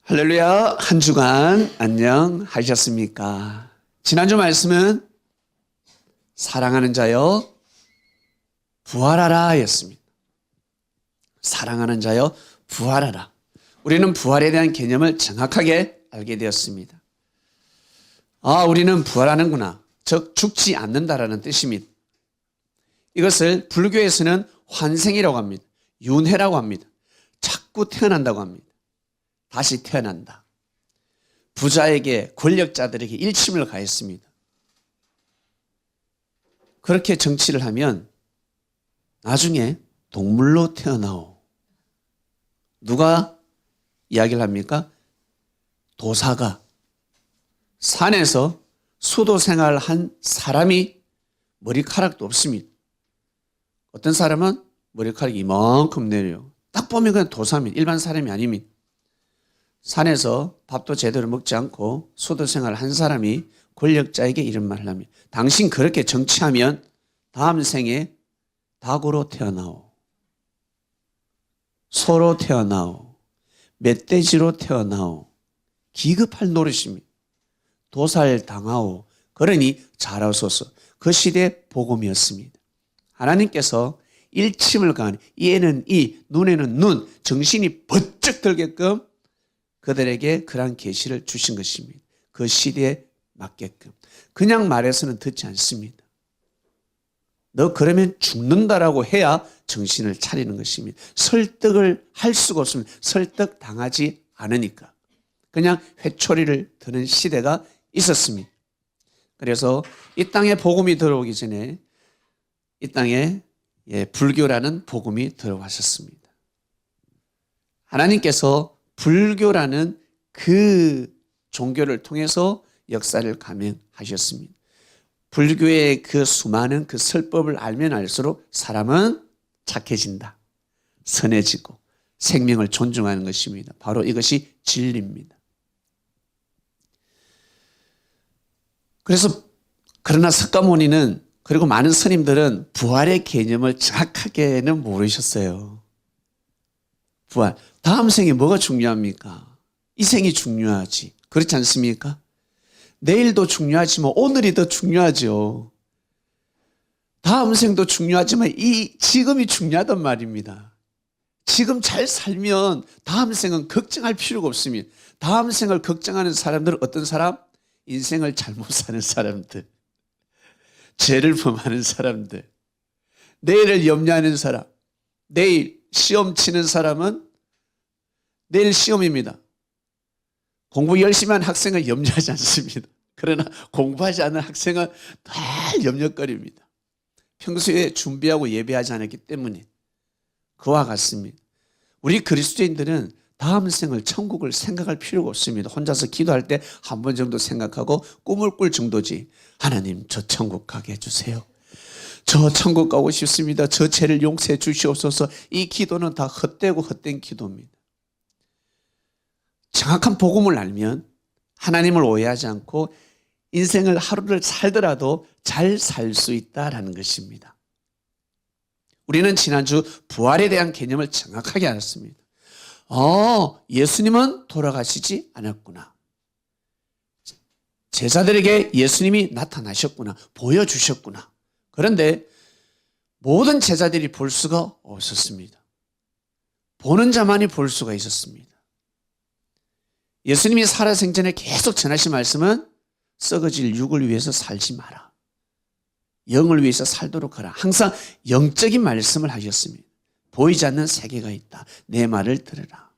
할렐루야, 한 주간 안녕하셨습니까? 지난주 말씀은 사랑하는 자여 부활하라 였습니다. 사랑하는 자여 부활하라. 우리는 부활에 대한 개념을 정확하게 알게 되었습니다. 우리는 부활하는구나. 즉 죽지 않는다라는 뜻입니다. 이것을 불교에서는 환생이라고 합니다. 윤회라고 합니다. 자꾸 태어난다고 합니다. 다시 태어난다. 부자에게 권력자들에게 일침을 가했습니다. 그렇게 정치를 하면 나중에 동물로 태어나오. 누가 이야기를 합니까? 도사가 산에서 수도 생활을 한 사람이 머리카락도 없습니다. 어떤 사람은 머리카락이 이만큼 내려요. 딱 보면 그냥 도사입니다. 일반 사람이 아닙니다. 산에서 밥도 제대로 먹지 않고 수도 생활을 한 사람이 권력자에게 이런 말을 합니다. 당신 그렇게 정치하면 다음 생에 닭으로 태어나오. 소로 태어나오. 멧돼지로 태어나오. 기급할 노릇입니다. 도살당하오. 그러니 잘하소서. 그 시대의 복음이었습니다. 하나님께서 일침을 가하니 이에는 이, 눈에는 눈, 정신이 번쩍 들게끔 그들에게 그러한 계시를 주신 것입니다. 그 시대에 맞게끔. 그냥 말해서는 듣지 않습니다. 너 그러면 죽는다라고 해야 정신을 차리는 것입니다. 설득을 할 수가 없습니다. 설득당하지 않으니까. 그냥 회초리를 드는 시대가 있었습니다. 그래서 이 땅에 복음이 들어오기 전에 이 땅에 불교라는 복음이 들어왔었습니다. 하나님께서 불교라는 그 종교를 통해서 역사를 감행하셨습니다. 불교의 그 수많은 그 설법을 알면 알수록 사람은 착해진다. 선해지고 생명을 존중하는 것입니다. 바로 이것이 진리입니다. 그러나 석가모니는 그리고 많은 스님들은 부활의 개념을 정확하게는 모르셨어요. 부활. 다음 생에 뭐가 중요합니까? 이 생이 중요하지. 그렇지 않습니까? 내일도 중요하지만 오늘이 더 중요하죠. 다음 생도 중요하지만 이 지금이 중요하단 말입니다. 지금 잘 살면 다음 생은 걱정할 필요가 없습니다. 다음 생을 걱정하는 사람들은 어떤 사람? 인생을 잘못 사는 사람들. 죄를 범하는 사람들. 내일을 염려하는 사람. 내일 시험 치는 사람은 내일 시험입니다. 공부 열심히 한 학생은 염려하지 않습니다. 그러나 공부하지 않는 학생은 늘 염려거립니다. 평소에 준비하고 예배하지 않았기 때문에 그와 같습니다. 우리 그리스도인들은 다음 생을 천국을 생각할 필요가 없습니다. 혼자서 기도할 때 한 번 정도 생각하고 꿈을 꿀 정도지. 하나님 저 천국 가게 해주세요. 저 천국 가고 싶습니다. 저 죄를 용서해 주시옵소서. 이 기도는 다 헛되고 헛된 기도입니다. 정확한 복음을 알면 하나님을 오해하지 않고 인생을 하루를 살더라도 잘 살 수 있다라는 것입니다. 우리는 지난주 부활에 대한 개념을 정확하게 알았습니다. 예수님은 돌아가시지 않았구나. 제자들에게 예수님이 나타나셨구나. 보여주셨구나. 그런데 모든 제자들이 볼 수가 없었습니다. 보는 자만이 볼 수가 있었습니다. 예수님이 살아생전에 계속 전하신 말씀은 썩어질 육을 위해서 살지 마라. 영을 위해서 살도록 하라. 항상 영적인 말씀을 하셨습니다. 보이지 않는 세계가 있다. 내 말을 들으라.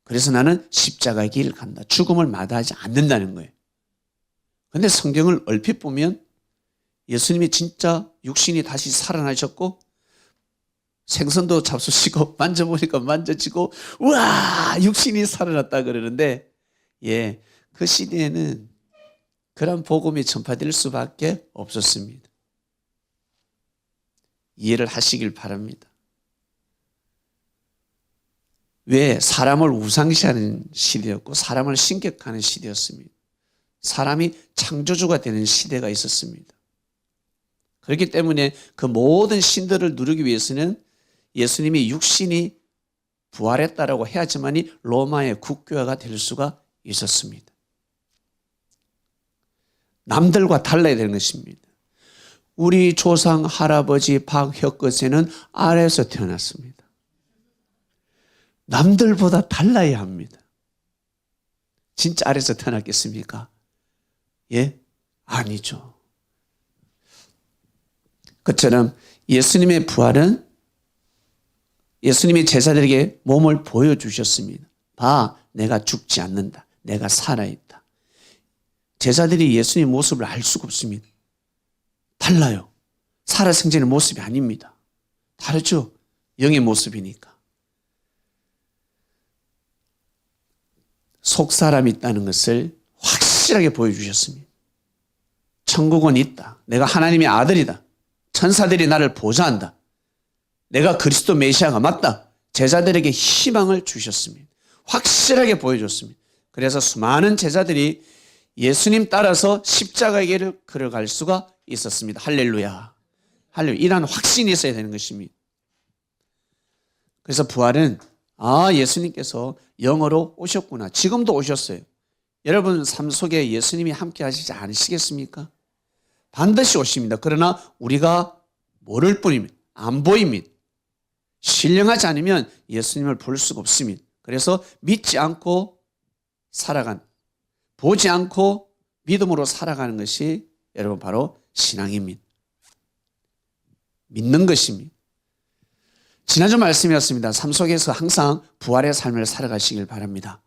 그래서 나는 십자가의 길을 간다. 죽음을 마다하지 않는다는 거예요. 그런데 성경을 얼핏 보면 예수님이 진짜 육신이 다시 살아나셨고 생선도 잡수시고 만져보니까 만져지고 우와 육신이 살아났다 그러는데 그 시대에는 그런 복음이 전파될 수밖에 없었습니다. 이해를 하시길 바랍니다. 왜? 사람을 우상시하는 시대였고 사람을 신격하는 시대였습니다. 사람이 창조주가 되는 시대가 있었습니다. 그렇기 때문에 그 모든 신들을 누리기 위해서는 예수님이 육신이 부활했다라고 해야지만이 로마의 국교화가 될 수가 있었습니다. 남들과 달라야 되는 것입니다. 우리 조상 할아버지 박혁거세는 아래에서 태어났습니다. 남들보다 달라야 합니다. 진짜 아래에서 태어났겠습니까? 예? 아니죠. 그처럼 예수님의 부활은 예수님이 제자들에게 몸을 보여주셨습니다. 봐, 내가 죽지 않는다. 내가 살아있다. 제자들이 예수님의 모습을 알 수가 없습니다. 달라요. 살아생전의 모습이 아닙니다. 다르죠. 영의 모습이니까. 속 사람이 있다는 것을 확실하게 보여주셨습니다. 천국은 있다. 내가 하나님의 아들이다. 천사들이 나를 보좌한다. 내가 그리스도 메시아가 맞다. 제자들에게 희망을 주셨습니다. 확실하게 보여줬습니다. 그래서 수많은 제자들이 예수님 따라서 십자가의 길을 걸어갈 수가 있었습니다. 할렐루야. 할렐루야. 이런 확신이 있어야 되는 것입니다. 그래서 부활은 예수님께서 영으로 오셨구나. 지금도 오셨어요. 여러분 삶 속에 예수님이 함께 하시지 않으시겠습니까? 반드시 오십니다. 그러나 우리가 모를 뿐입니다. 안 보입니다. 신령하지 않으면 예수님을 볼 수가 없습니다. 그래서 믿지 않고 살아간, 보지 않고 믿음으로 살아가는 것이 여러분 바로 신앙입니다. 믿는 것입니다. 지난주 말씀이었습니다. 삶 속에서 항상 부활의 삶을 살아가시길 바랍니다.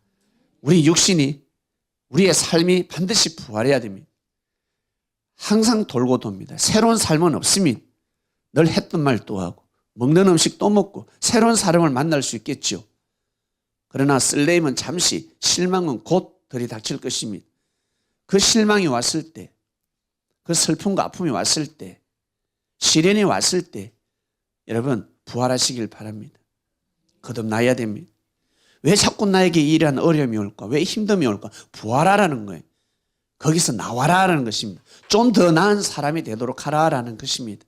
우리 육신이, 우리의 삶이 반드시 부활해야 됩니다. 항상 돌고 돕니다. 새로운 삶은 없습니다. 늘 했던 말 또 하고 먹는 음식 또 먹고 새로운 사람을 만날 수 있겠죠. 그러나 설레임은 잠시, 실망은 곧 들이닥칠 것입니다. 그 실망이 왔을 때, 그 슬픔과 아픔이 왔을 때, 시련이 왔을 때 여러분 부활하시길 바랍니다. 거듭나야 됩니다. 왜 자꾸 나에게 이러한 어려움이 올까? 왜 힘듦이 올까? 부활하라는 거예요. 거기서 나와라라는 것입니다. 좀 더 나은 사람이 되도록 하라라는 것입니다.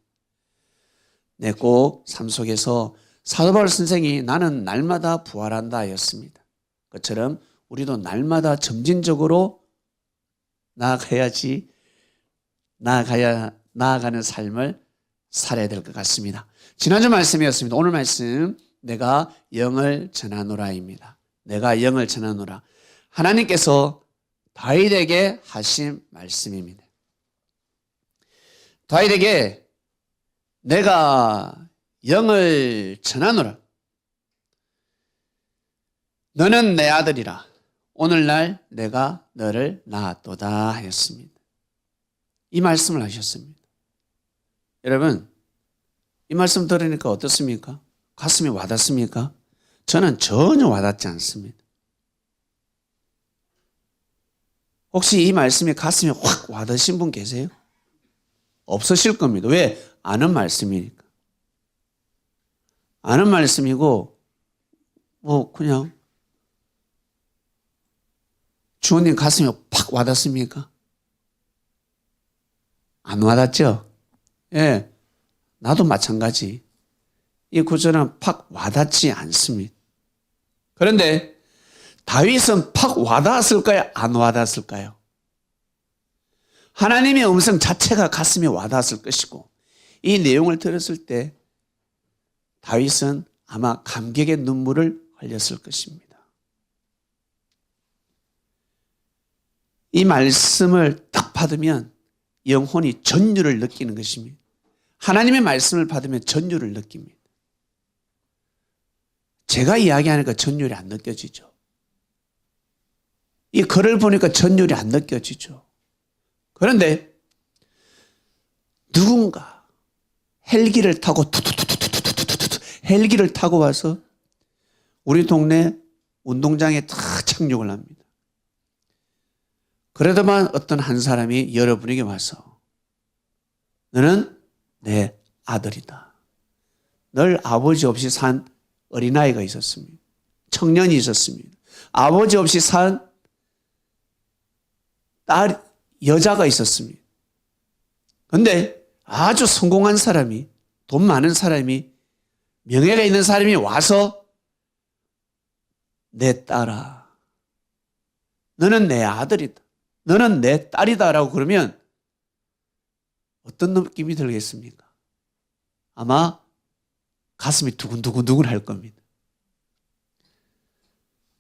네, 꼭 삶 속에서 사도 바울 선생이 나는 날마다 부활한다 하였습니다. 그처럼 우리도 날마다 점진적으로 나아가는 삶을 살아야 될 것 같습니다. 지난주 말씀이었습니다. 오늘 말씀 내가 영을 전하노라입니다. 내가 영을 전하노라. 하나님께서 다윗에게 하신 말씀입니다. 다윗에게 내가 영을 전하노라. 너는 내 아들이라. 오늘날 내가 너를 낳았도다 하였습니다. 이 말씀을 하셨습니다. 여러분, 이 말씀 들으니까 어떻습니까? 가슴이 와닿습니까? 저는 전혀 와닿지 않습니다. 혹시 이 말씀이 가슴에 확 와닿으신 분 계세요? 없으실 겁니다. 왜? 아는 말씀이니까. 아는 말씀이고 그냥 주원님 가슴에 팍 와닿습니까? 안 와닿죠? 예, 나도 마찬가지. 이 구절은 팍 와닿지 않습니다. 그런데 다윗은 팍 와닿았을까요? 안 와닿았을까요? 하나님의 음성 자체가 가슴에 와닿았을 것이고 이 내용을 들었을 때 다윗은 아마 감격의 눈물을 흘렸을 것입니다. 이 말씀을 딱 받으면 영혼이 전율을 느끼는 것입니다. 하나님의 말씀을 받으면 전율을 느낍니다. 제가 이야기하니까 전율이 안 느껴지죠. 이 글을 보니까 전율이 안 느껴지죠. 그런데 누군가 헬기를 타고 헬기를 타고 와서 우리 동네 운동장에 탁 착륙을 합니다. 그러다만 어떤 한 사람이 여러분에게 와서 너는 내 아들이다. 늘 아버지 없이 산 어린아이가 있었습니다. 청년이 있었습니다. 아버지 없이 산 여자가 있었습니다. 그런데 아주 성공한 사람이, 돈 많은 사람이, 명예가 있는 사람이 와서 내 딸아, 너는 내 아들이다, 너는 내 딸이다 라고 그러면 어떤 느낌이 들겠습니까? 아마 가슴이 두근두근두근 할 겁니다.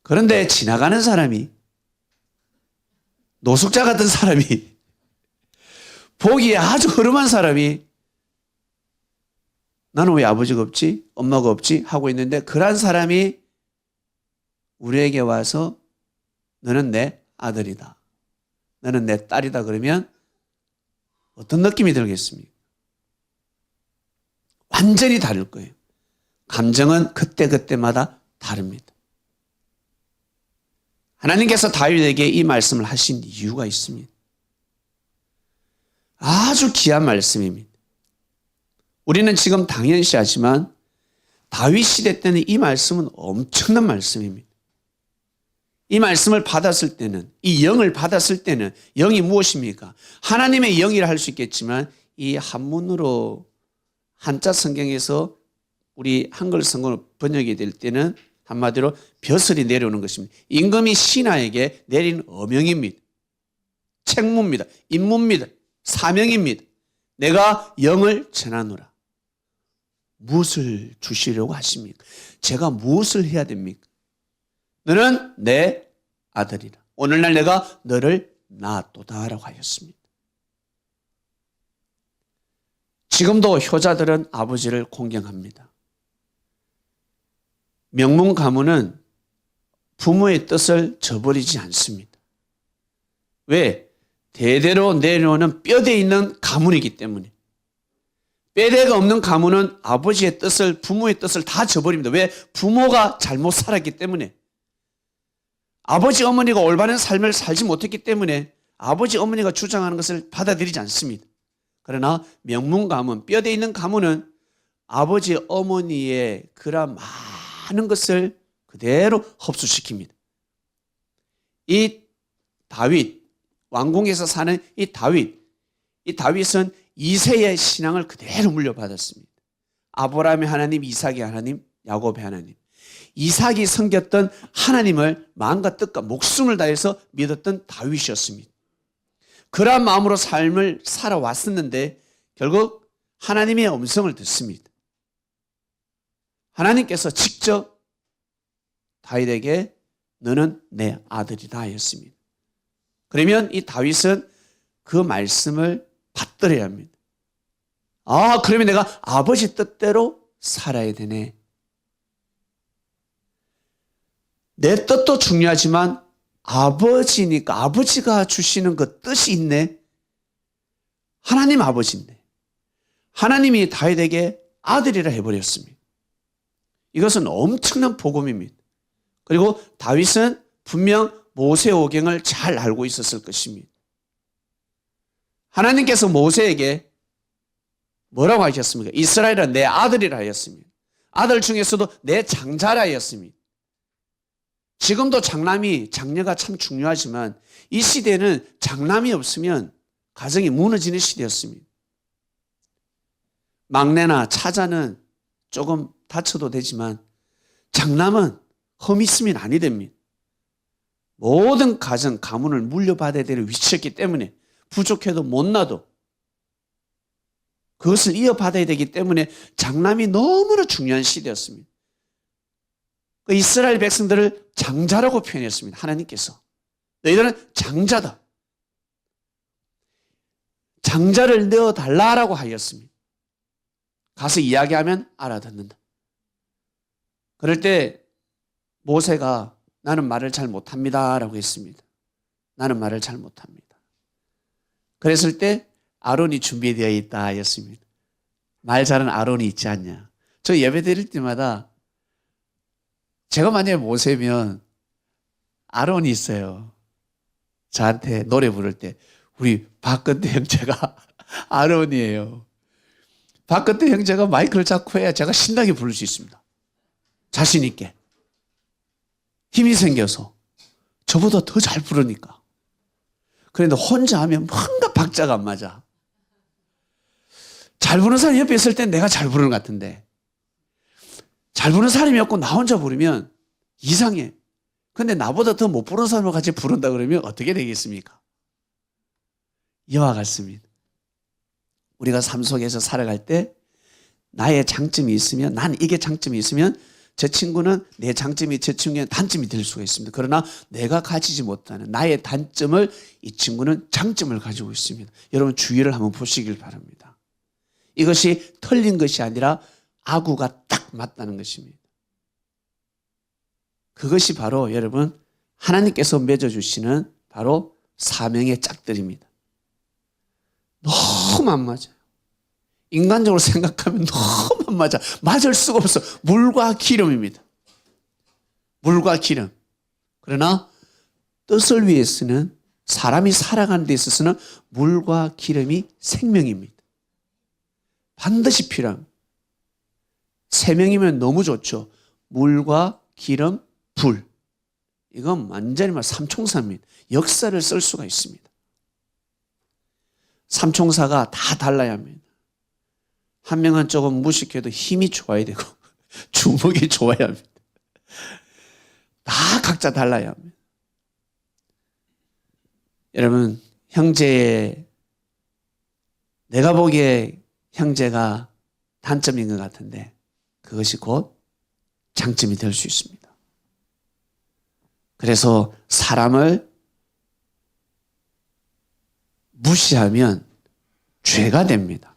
그런데 지나가는 사람이, 노숙자 같은 사람이, 보기에 아주 허름한 사람이 나는 왜 아버지가 없지? 엄마가 없지? 하고 있는데 그런 사람이 우리에게 와서 너는 내 아들이다, 너는 내 딸이다 그러면 어떤 느낌이 들겠습니까? 완전히 다를 거예요. 감정은 그때그때마다 다릅니다. 하나님께서 다윗에게 이 말씀을 하신 이유가 있습니다. 아주 귀한 말씀입니다. 우리는 지금 당연시하지만 다윗 시대 때는 이 말씀은 엄청난 말씀입니다. 이 말씀을 받았을 때는, 이 영을 받았을 때는, 영이 무엇입니까? 하나님의 영이라 할 수 있겠지만 이 한문으로 한자 성경에서 우리 한글 성경으로 번역이 될 때는 한마디로 벼슬이 내려오는 것입니다. 임금이 신하에게 내린 어명입니다. 책무입니다. 임무입니다. 사명입니다. 내가 영을 전하노라. 무엇을 주시려고 하십니까? 제가 무엇을 해야 됩니까? 너는 내 아들이라. 오늘날 내가 너를 낳았도다 라고 하였습니다. 지금도 효자들은 아버지를 공경합니다. 명문 가문은 부모의 뜻을 저버리지 않습니다. 왜? 대대로 내려오는 뼈대 있는 가문이기 때문에. 뼈대가 없는 가문은 아버지의 뜻을, 부모의 뜻을 다 저버립니다. 왜? 부모가 잘못 살았기 때문에. 아버지 어머니가 올바른 삶을 살지 못했기 때문에 아버지 어머니가 주장하는 것을 받아들이지 않습니다. 그러나 명문 가문, 뼈대 있는 가문은 아버지 어머니의 그런 많은 것을 그대로 흡수시킵니다. 이 다윗, 왕궁에서 사는 이 다윗은 이새의 신앙을 그대로 물려받았습니다. 아브라함의 하나님, 이삭의 하나님, 야곱의 하나님. 이삭이 섬겼던 하나님을 마음과 뜻과 목숨을 다해서 믿었던 다윗이었습니다. 그러한 마음으로 삶을 살아왔었는데 결국 하나님의 음성을 듣습니다. 하나님께서 직접 다윗에게 너는 내 아들이다 하였습니다. 그러면 이 다윗은 그 말씀을 받들어야 합니다. 아, 그러면 내가 아버지 뜻대로 살아야 되네. 내 뜻도 중요하지만 아버지니까 아버지가 주시는 그 뜻이 있네. 하나님 아버지인데 하나님이 다윗에게 아들이라 해버렸습니다. 이것은 엄청난 복음입니다. 그리고 다윗은 분명 모세오경을 잘 알고 있었을 것입니다. 하나님께서 모세에게 뭐라고 하셨습니까? 이스라엘은 내 아들이라 하였습니다. 아들 중에서도 내 장자라 하였습니다. 지금도 장녀가 참 중요하지만 이 시대는 장남이 없으면 가정이 무너지는 시대였습니다. 막내나 차자는 조금 다쳐도 되지만 장남은 흠이 있으면 아니 됩니다. 모든 가정, 가문을 물려받아야 될 위치였기 때문에 부족해도 못나도 그것을 이어받아야 되기 때문에 장남이 너무나 중요한 시대였습니다. 그 이스라엘 백성들을 장자라고 표현했습니다. 하나님께서. 너희들은 장자다. 장자를 넣어달라고 하였습니다. 가서 이야기하면 알아듣는다. 그럴 때 모세가 나는 말을 잘 못합니다 라고 했습니다. 나는 말을 잘 못합니다. 그랬을 때 아론이 준비되어 있다 하였습니다. 말 잘하는 아론이 있지 않냐. 저 예배 드릴 때마다 제가 만약에 모세면 아론이 있어요. 저한테 노래 부를 때 우리 박근태 형제가 아론이에요. 박근태 형제가 마이크를 잡고 해야 제가 신나게 부를 수 있습니다. 자신 있게. 힘이 생겨서 저보다 더 잘 부르니까. 그런데 혼자 하면 뭔가 박자가 안 맞아. 잘 부르는 사람이 옆에 있을 땐 내가 잘 부르는 것 같은데 잘 부르는 사람이 없고 나 혼자 부르면 이상해. 근데 나보다 더 못 부른 사람을 같이 부른다 그러면 어떻게 되겠습니까? 이와 같습니다. 우리가 삶 속에서 살아갈 때 나의 장점이 있으면, 난 이게 장점이 있으면 저 친구는 내 장점이 저 친구의 단점이 될 수가 있습니다. 그러나 내가 가지지 못하는 나의 단점을 이 친구는 장점을 가지고 있습니다. 여러분 주의를 한번 보시길 바랍니다. 이것이 틀린 것이 아니라 아구가 딱 맞다는 것입니다. 그것이 바로 여러분 하나님께서 맺어주시는 바로 사명의 짝들입니다. 너무 안 맞아요. 인간적으로 생각하면 너무 안 맞아. 맞을 수가 없어. 물과 기름입니다. 물과 기름. 그러나 뜻을 위해서는, 사람이 살아가는 데 있어서는 물과 기름이 생명입니다. 반드시 필요합니다. 세 명이면 너무 좋죠. 물과 기름, 불. 이건 완전히 삼총사입니다. 역사를 쓸 수가 있습니다. 삼총사가 다 달라야 합니다. 한 명은 조금 무식해도 힘이 좋아야 되고 주먹이 좋아야 합니다. 다 각자 달라야 합니다. 여러분, 내가 보기에 형제가 단점인 것 같은데 그것이 곧 장점이 될 수 있습니다. 그래서 사람을 무시하면 죄가 됩니다.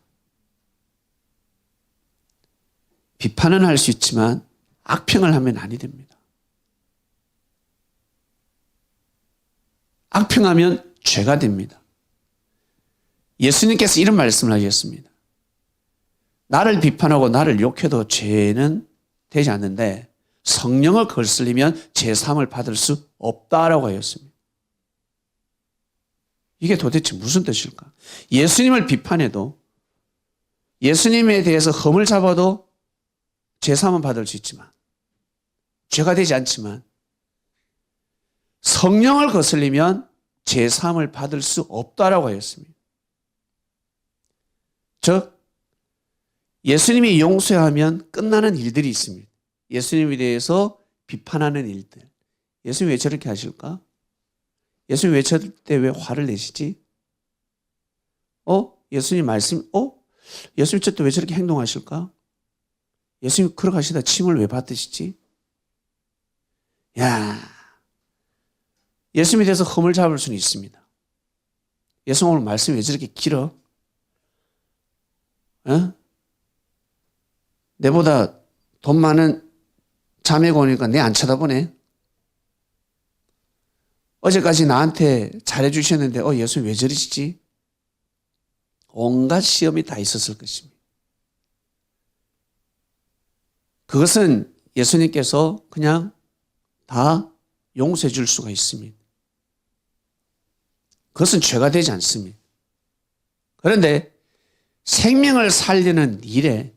비판은 할 수 있지만 악평을 하면 아니 됩니다. 악평하면 죄가 됩니다. 예수님께서 이런 말씀을 하셨습니다. 나를 비판하고 나를 욕해도 죄는 되지 않는데 성령을 거슬리면 죄사함을 받을 수 없다라고 하였습니다. 이게 도대체 무슨 뜻일까? 예수님을 비판해도, 예수님에 대해서 흠을 잡아도 죄사함은 받을 수 있지만, 죄가 되지 않지만, 성령을 거슬리면 죄사함을 받을 수 없다라고 하였습니다. 즉, 예수님이 용서하면 끝나는 일들이 있습니다. 예수님에 대해서 비판하는 일들. 예수님 왜 저렇게 하실까? 예수님 왜 저럴 때 왜 화를 내시지? 예수님 말씀, 예수님 저때 왜 저렇게 행동하실까? 예수님 그렇게 하시다 침을 왜 받으시지? 예수님에 대해서 흠을 잡을 수는 있습니다. 예수님 오늘 말씀이 왜 저렇게 길어? 내보다 돈 많은 자매가 오니까 내 안 쳐다보네. 어제까지 나한테 잘해주셨는데 예수님 왜 저러시지? 온갖 시험이 다 있었을 것입니다. 그것은 예수님께서 그냥 다 용서해 줄 수가 있습니다. 그것은 죄가 되지 않습니다. 그런데 생명을 살리는 일에,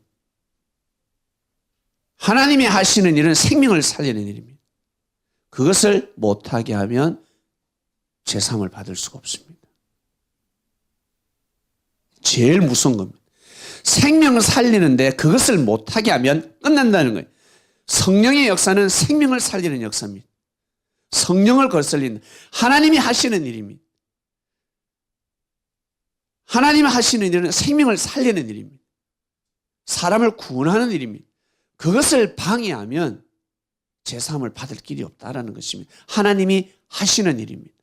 하나님이 하시는 일은 생명을 살리는 일입니다. 그것을 못하게 하면 죄사함을 받을 수가 없습니다. 제일 무서운 겁니다. 생명을 살리는데 그것을 못하게 하면 끝난다는 거예요. 성령의 역사는 생명을 살리는 역사입니다. 성령을 거슬리는, 하나님이 하시는 일입니다. 하나님이 하시는 일은 생명을 살리는 일입니다. 사람을 구원하는 일입니다. 그것을 방해하면 죄사함을 받을 길이 없다라는 것입니다. 하나님이 하시는 일입니다.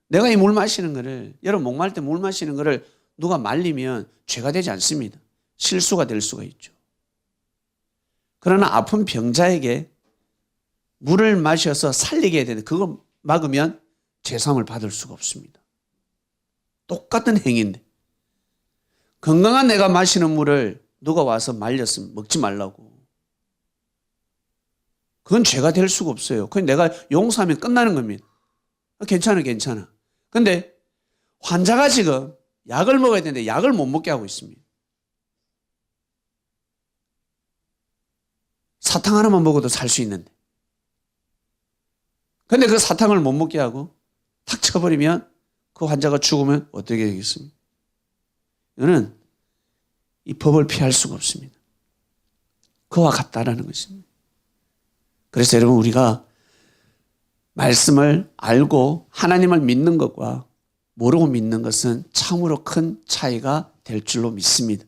내가 이 물 마시는 거를, 여러분 목마를 때 물 마시는 거를 누가 말리면 죄가 되지 않습니다. 실수가 될 수가 있죠. 그러나 아픈 병자에게 물을 마셔서 살리게 해야 되는데 그걸 막으면 죄사함을 받을 수가 없습니다. 똑같은 행위인데, 건강한 내가 마시는 물을 누가 와서 말렸으면 먹지 말라고, 그건 죄가 될 수가 없어요. 그건 내가 용서하면 끝나는 겁니다. 괜찮아. 근데 환자가 지금 약을 먹어야 되는데 약을 못 먹게 하고 있습니다. 사탕 하나만 먹어도 살 수 있는데. 근데 그 사탕을 못 먹게 하고 탁 쳐버리면 그 환자가 죽으면 어떻게 되겠습니까? 이거는 이 법을 피할 수가 없습니다. 그와 같다라는 것입니다. 그래서 여러분, 우리가 말씀을 알고 하나님을 믿는 것과 모르고 믿는 것은 참으로 큰 차이가 될 줄로 믿습니다.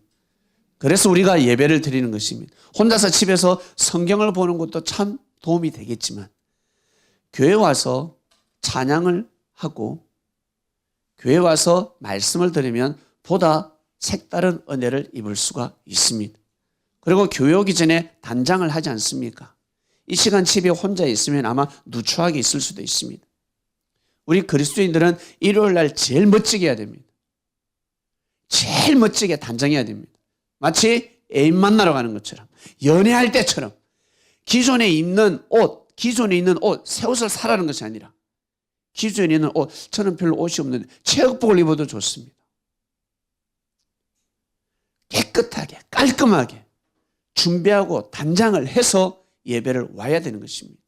그래서 우리가 예배를 드리는 것입니다. 혼자서 집에서 성경을 보는 것도 참 도움이 되겠지만 교회 와서 찬양을 하고 교회 와서 말씀을 들으면 보다 색다른 은혜를 입을 수가 있습니다. 그리고 교회 오기 전에 단장을 하지 않습니까? 이 시간 집에 혼자 있으면 아마 누추하게 있을 수도 있습니다. 우리 그리스도인들은 일요일 날 제일 멋지게 해야 됩니다. 제일 멋지게 단장해야 됩니다. 마치 애인 만나러 가는 것처럼, 연애할 때처럼 기존에 있는 옷, 새 옷을 사라는 것이 아니라 기존에 있는 옷, 저는 별로 옷이 없는데 체육복을 입어도 좋습니다. 깨끗하게 깔끔하게 준비하고 단장을 해서 예배를 와야 되는 것입니다.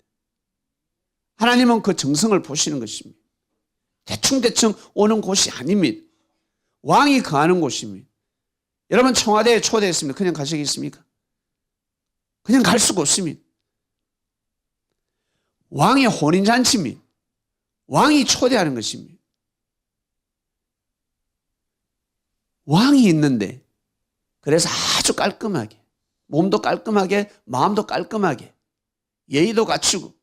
하나님은 그 정성을 보시는 것입니다. 대충 오는 곳이 아닙니다. 왕이 거하는 곳입니다. 여러분, 청와대에 초대했습니다. 그냥 가시겠습니까? 그냥 갈 수가 없습니다. 왕의 혼인잔치입니다. 왕이 초대하는 것입니다. 왕이 있는데, 그래서 아주 깔끔하게, 몸도 깔끔하게, 마음도 깔끔하게, 예의도 갖추고,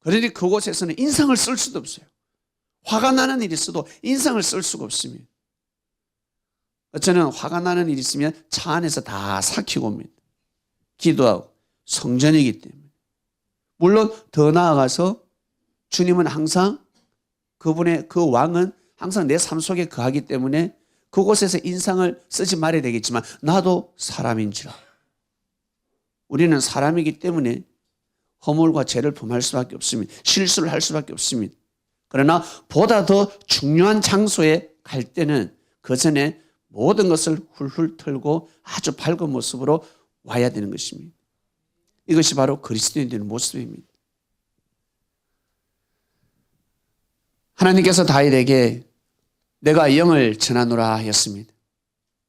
그러니 그곳에서는 인상을 쓸 수도 없어요. 화가 나는 일이 있어도 인상을 쓸 수가 없습니다. 저는 화가 나는 일이 있으면 차 안에서 다 삭히고 옵니다. 기도하고 성전이기 때문에. 물론 더 나아가서 주님은 항상 그분의 그 왕은 항상 내 삶 속에 거하기 때문에 그곳에서 인상을 쓰지 말아야 되겠지만 나도 사람인지라. 우리는 사람이기 때문에 허물과 죄를 범할 수밖에 없습니다. 실수를 할 수밖에 없습니다. 그러나 보다 더 중요한 장소에 갈 때는 그 전에 모든 것을 훌훌 털고 아주 밝은 모습으로 와야 되는 것입니다. 이것이 바로 그리스도인들의 모습입니다. 하나님께서 다윗에게 내가 영을 전하노라 하였습니다.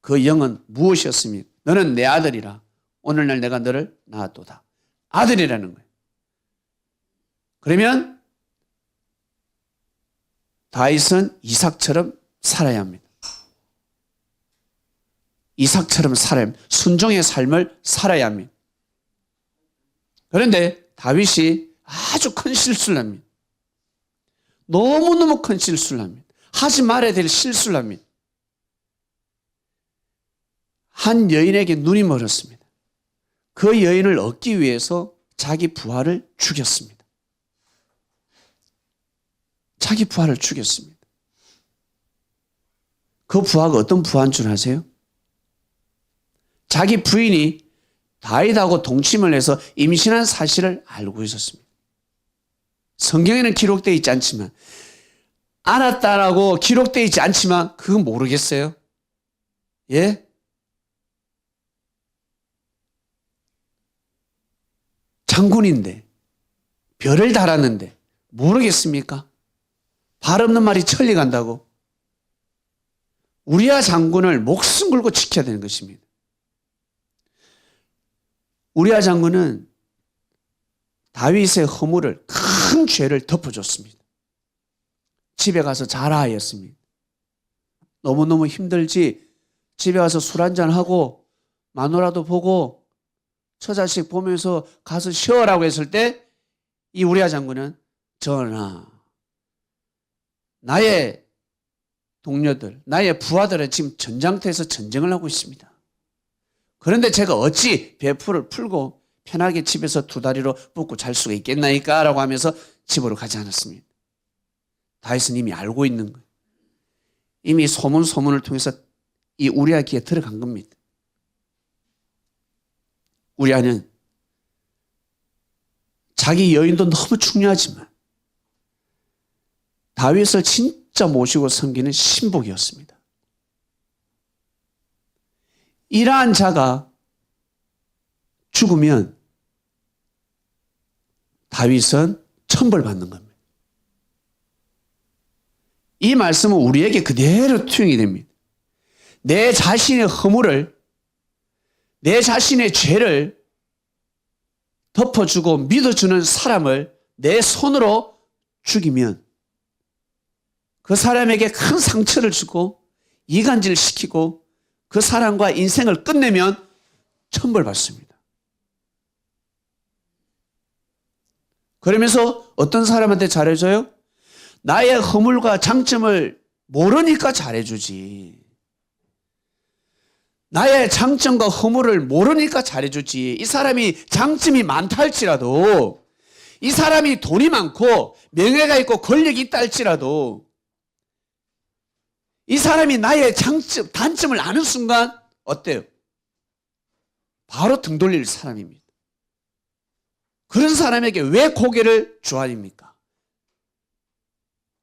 그 영은 무엇이었습니까? 너는 내 아들이라. 오늘날 내가 너를 낳았도다. 아들이라는 거예요. 그러면 다윗은 이삭처럼 살아야 합니다. 이삭처럼 살아야 합니다. 순종의 삶을 살아야 합니다. 그런데 다윗이 아주 큰 실수를 합니다. 너무너무 큰 실수를 합니다. 하지 말아야 될 실수를 합니다. 한 여인에게 눈이 멀었습니다. 그 여인을 얻기 위해서 자기 부하를 죽였습니다. 자기 부하를 죽였습니다. 그 부하가 어떤 부하인 줄 아세요? 자기 부인이 다윗하고 동침을 해서 임신한 사실을 알고 있었습니다. 성경에는 기록되어 있지 않지만, 알았다라고 기록되어 있지 않지만 그건 모르겠어요? 예? 장군인데, 별을 달았는데 모르겠습니까? 발 없는 말이 천리 간다고. 우리야 장군을 목숨 걸고 지켜야 되는 것입니다. 우리야 장군은 다윗의 허물을, 큰 죄를 덮어줬습니다. 집에 가서 자라 하였습니다. 너무너무 힘들지 집에 가서 술 한잔하고 마누라도 보고 처자식 보면서 가서 쉬어라고 했을 때 이 우리야 장군은 전하, 나의 동료들, 나의 부하들은 지금 전장터에서 전쟁을 하고 있습니다. 그런데 제가 어찌 배풀을 풀고 편하게 집에서 두 다리로 뻗고 잘 수가 있겠나이까? 라고 하면서 집으로 가지 않았습니다. 다윗은 이미 알고 있는 거예요. 이미 소문을 통해서 이 우리아 귀에 들어간 겁니다. 우리아는 자기 여인도 너무 중요하지만 다윗을 진짜 모시고 섬기는 신복이었습니다. 이러한 자가 죽으면 다윗은 천벌받는 겁니다. 이 말씀은 우리에게 그대로 투영이 됩니다. 내 자신의 허물을, 내 자신의 죄를 덮어주고 믿어주는 사람을 내 손으로 죽이면 그 사람에게 큰 상처를 주고 이간질시키고 그 사람과 인생을 끝내면 천벌받습니다. 그러면서 어떤 사람한테 잘해줘요? 나의 허물과 장점을 모르니까 잘해주지. 나의 장점과 허물을 모르니까 잘해주지. 이 사람이 장점이 많다 할지라도, 이 사람이 돈이 많고 명예가 있고 권력이 있다 할지라도, 이 사람이 나의 장점, 단점을 아는 순간 어때요? 바로 등 돌릴 사람입니다. 그런 사람에게 왜 고개를 조아립니까?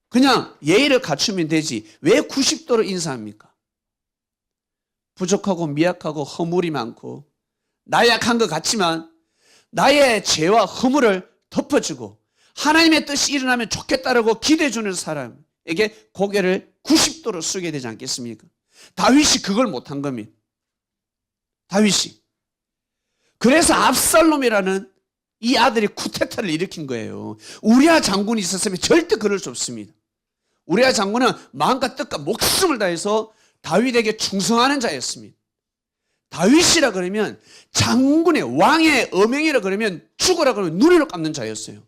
그냥 예의를 갖추면 되지 왜 90도로 인사합니까? 부족하고 미약하고 허물이 많고 나약한 것 같지만 나의 죄와 허물을 덮어주고 하나님의 뜻이 일어나면 좋겠다라고 기대주는 사람에게 고개를 90도로 숙여야 되지 않겠습니까? 다윗이 그걸 못한 겁니다. 다윗이. 그래서 압살롬이라는 이 아들이 쿠데타를 일으킨 거예요. 우리아 장군이 있었으면 절대 그럴 수 없습니다. 우리아 장군은 마음과 뜻과 목숨을 다해서 다윗에게 충성하는 자였습니다. 다윗이라 그러면 장군의 왕의 어명이라 그러면 죽으라 그러면 눈을 감는 자였어요.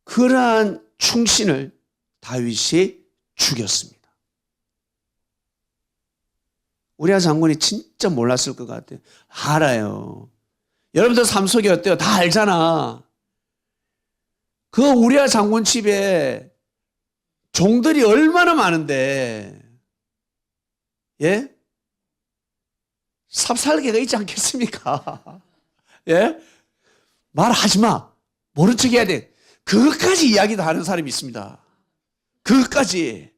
그러한 충신을 다윗이 죽였습니다. 우리아 장군이 진짜 몰랐을 것 같아요. 알아요. 여러분들 삶 속에 어때요? 다 알잖아. 그 우리아 장군 집에 종들이 얼마나 많은데, 예? 삽살개가 있지 않겠습니까? 예? 말하지 마. 모른 척 해야 돼. 그것까지 이야기도 하는 사람이 있습니다. 그것까지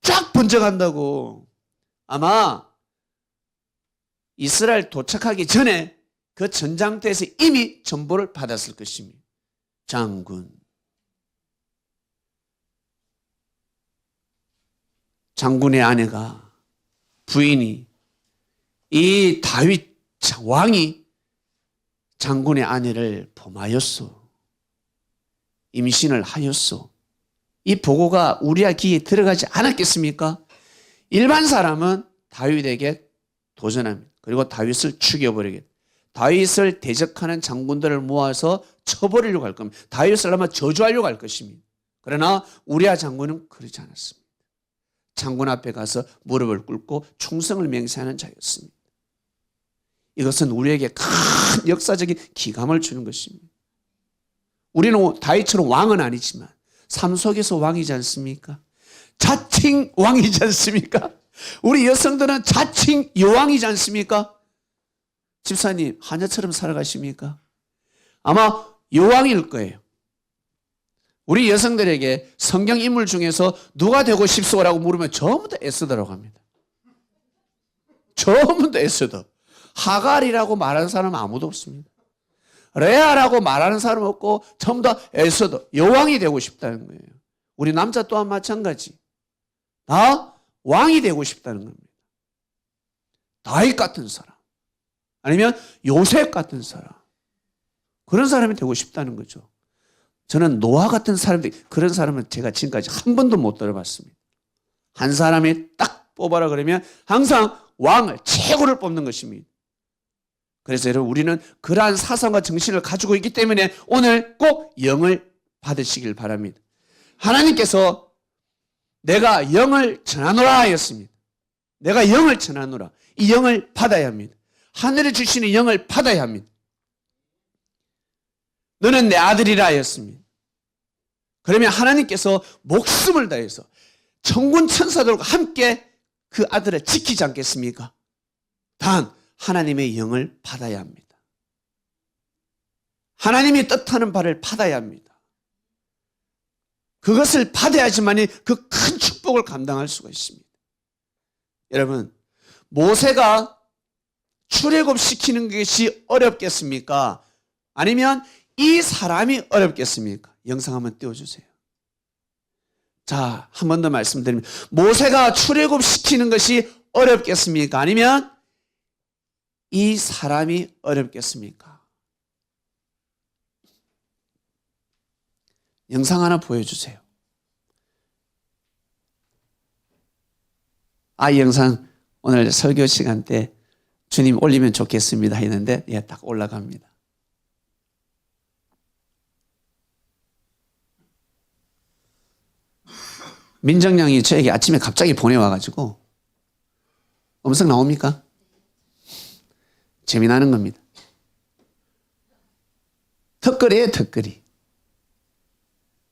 쫙 번져간다고. 아마 이스라엘 도착하기 전에 그 전장터에서 이미 전보를 받았을 것입니다. 장군. 장군의 아내가, 부인이, 이 다윗 왕이 장군의 아내를 범하였소. 임신을 하였소. 이 보고가 우리아 귀에 들어가지 않았겠습니까? 일반 사람은 다윗에게 도전합니다. 그리고 다윗을 죽여버리겠다. 다윗을 대적하는 장군들을 모아서 쳐버리려고 할 겁니다. 다윗을 아마 저주하려고 할 것입니다. 그러나 우리아 장군은 그러지 않았습니다. 장군 앞에 가서 무릎을 꿇고 충성을 맹세하는 자였습니다. 이것은 우리에게 큰 역사적인 기감을 주는 것입니다. 우리는 다윗처럼 왕은 아니지만 삶 속에서 왕이지 않습니까? 자칭 왕이지 않습니까? 우리 여성들은 자칭 여왕이지 않습니까? 집사님, 하녀처럼 살아가십니까? 아마 여왕일 거예요. 우리 여성들에게 성경 인물 중에서 누가 되고 싶소라고 물으면 전부 다 에스더라고 합니다. 전부 다 에스더. 하갈이라고 말하는 사람은 아무도 없습니다. 레아라고 말하는 사람 없고 전부 다 에스더, 여왕이 되고 싶다는 거예요. 우리 남자 또한 마찬가지. 다 왕이 되고 싶다는 겁니다. 다윗 같은 사람, 아니면 요셉 같은 사람, 그런 사람이 되고 싶다는 거죠. 저는 노아 같은 사람들, 그런 사람은 제가 지금까지 한 번도 못 들어봤습니다. 한 사람이 딱 뽑아라 그러면 항상 왕을, 최고를 뽑는 것입니다. 그래서 여러분, 우리는 그러한 사상과 정신을 가지고 있기 때문에 오늘 꼭 영을 받으시길 바랍니다. 하나님께서 내가 영을 전하노라 하였습니다. 내가 영을 전하노라. 이 영을 받아야 합니다. 하늘에 주시는 영을 받아야 합니다. 너는 내 아들이라 하였습니다. 그러면 하나님께서 목숨을 다해서 천군 천사들과 함께 그 아들을 지키지 않겠습니까? 단 하나님의 영을 받아야 합니다. 하나님이 뜻하는 바를 받아야 합니다. 그것을 받아야지만이 그 큰 축복을 감당할 수가 있습니다. 여러분, 모세가 출애굽시키는 것이 어렵겠습니까? 아니면 이 사람이 어렵겠습니까? 영상 한번 띄워주세요. 자, 한 번 더 말씀드리면, 모세가 출애굽시키는 것이 어렵겠습니까? 아니면 이 사람이 어렵겠습니까? 영상 하나 보여주세요. 이 영상 오늘 설교 시간 때 주님 올리면 좋겠습니다 했는데 딱 올라갑니다. 민정양이 저에게 아침에 갑자기 보내와가지고 음성 나옵니까? 재미나는 겁니다. 턱걸이에요, 턱걸이.